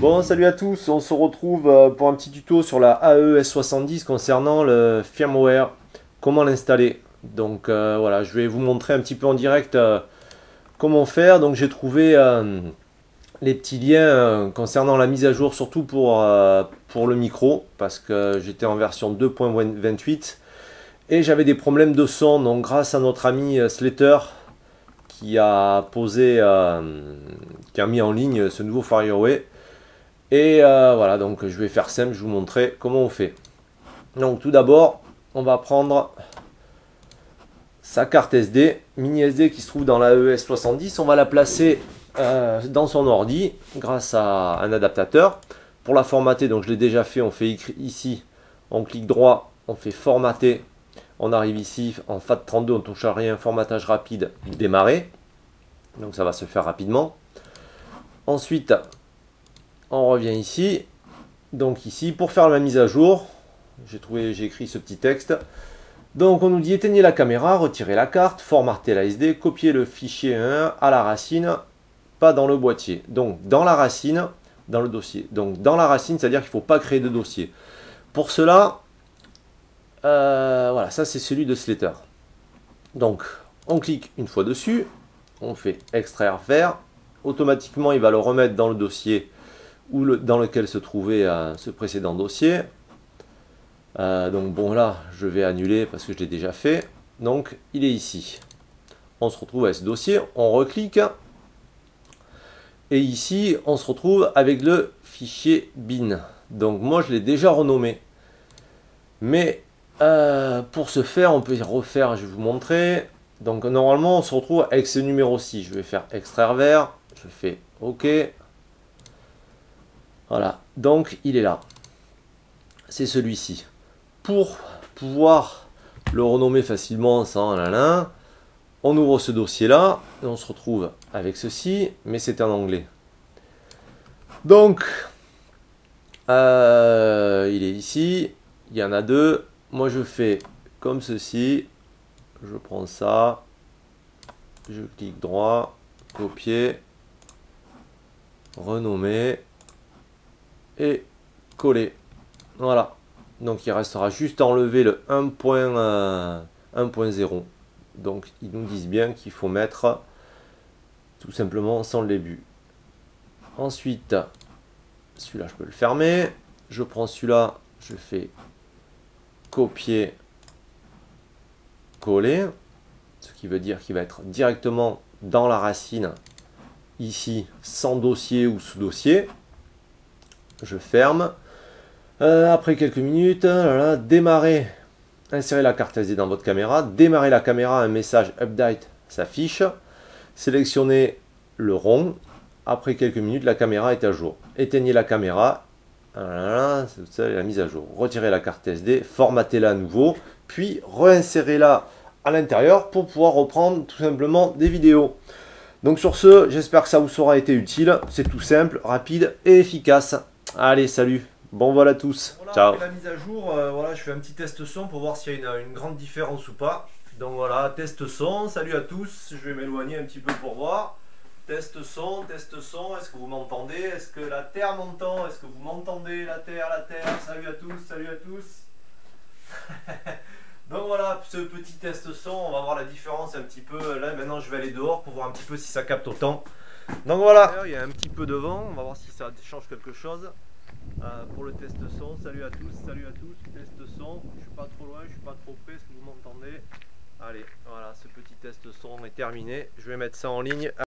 Bon, salut à tous, on se retrouve pour un petit tuto sur la AES70 concernant le firmware, comment l'installer. Donc voilà, je vais vous montrer un petit peu en direct comment faire. Donc j'ai trouvé les petits liens concernant la mise à jour, surtout pour le micro, parce que j'étais en version 2.28 et j'avais des problèmes de son. Donc grâce à notre ami Slater qui a posé, qui a mis en ligne ce nouveau firmware. Et voilà, donc je vais faire simple, je vais vous montrer comment on fait. Donc tout d'abord, on va prendre sa carte SD, mini SD qui se trouve dans la ES70. On va la placer dans son ordi grâce à un adaptateur. Pour la formater, donc je l'ai déjà fait, on fait ici, on clique droit, on fait formater. On arrive ici en FAT32, on ne touche à rien, formatage rapide, démarrer. Donc ça va se faire rapidement. Ensuite, on revient ici. Donc ici, pour faire la mise à jour, j'ai écrit ce petit texte. Donc on nous dit éteignez la caméra, retirez la carte, formatez la SD, copiez le fichier 1 à la racine, pas dans le boîtier. Donc dans la racine, dans le dossier. Donc dans la racine, c'est-à-dire qu'il ne faut pas créer de dossier. Pour cela, voilà, ça c'est celui de Slater. Donc on clique une fois dessus, on fait extraire vers. Automatiquement, il va le remettre dans le dossier dans lequel se trouvait ce précédent dossier. Donc bon, là je vais annuler parce que je l'ai déjà fait. Donc il est ici, on se retrouve avec ce dossier, on reclique et ici on se retrouve avec le fichier bin. Donc moi je l'ai déjà renommé, mais pour ce faire on peut y refaire. Je vais vous montrer. Donc normalement on se retrouve avec ce numéro-ci. Je vais faire extraire vers, je fais OK. Voilà, donc il est là, c'est celui-ci. Pour pouvoir le renommer facilement sanslalin, on ouvre ce dossier-là et on se retrouve avec ceci, mais c'est en anglais. Donc, il est ici, il y en a deux. Moi, je fais comme ceci. Je prends ça, je clique droit, copier, renommer et coller. Voilà. Donc il restera juste à enlever le 1.0. Donc ils nous disent bien qu'il faut mettre tout simplement sans le début. Ensuite, celui-là je peux le fermer. Je prends celui-là, je fais copier, coller. Ce qui veut dire qu'il va être directement dans la racine, ici, sans dossier ou sous dossier. Je ferme. Après quelques minutes, démarrer, insérer la carte SD dans votre caméra, démarrer la caméra, un message update s'affiche, sélectionnez le rond, après quelques minutes la caméra est à jour, éteignez la caméra, c'est ça la mise à jour, retirez la carte SD, formatez-la à nouveau, puis réinsérez-la à l'intérieur pour pouvoir reprendre tout simplement des vidéos. Donc sur ce, j'espère que ça vous aura été utile, c'est tout simple, rapide et efficace. Allez, salut! Bon voilà à tous, voilà, ciao. après la mise à jour, voilà, je fais un petit test son pour voir s'il y a une grande différence ou pas. Donc voilà, test son, salut à tous, je vais m'éloigner un petit peu pour voir. Test son, est-ce que vous m'entendez? Est-ce que la Terre m'entend? Est-ce que vous m'entendez? La Terre, salut à tous, salut à tous. Donc voilà, ce petit test son, on va voir la différence un petit peu. Là maintenant je vais aller dehors pour voir un petit peu si ça capte autant. Donc voilà, il y a un petit peu de vent, on va voir si ça change quelque chose. Pour le test son, salut à tous, test son, je suis pas trop loin, je suis pas trop près, est-ce que vous m'entendez? Allez, voilà, ce petit test son est terminé, je vais mettre ça en ligne.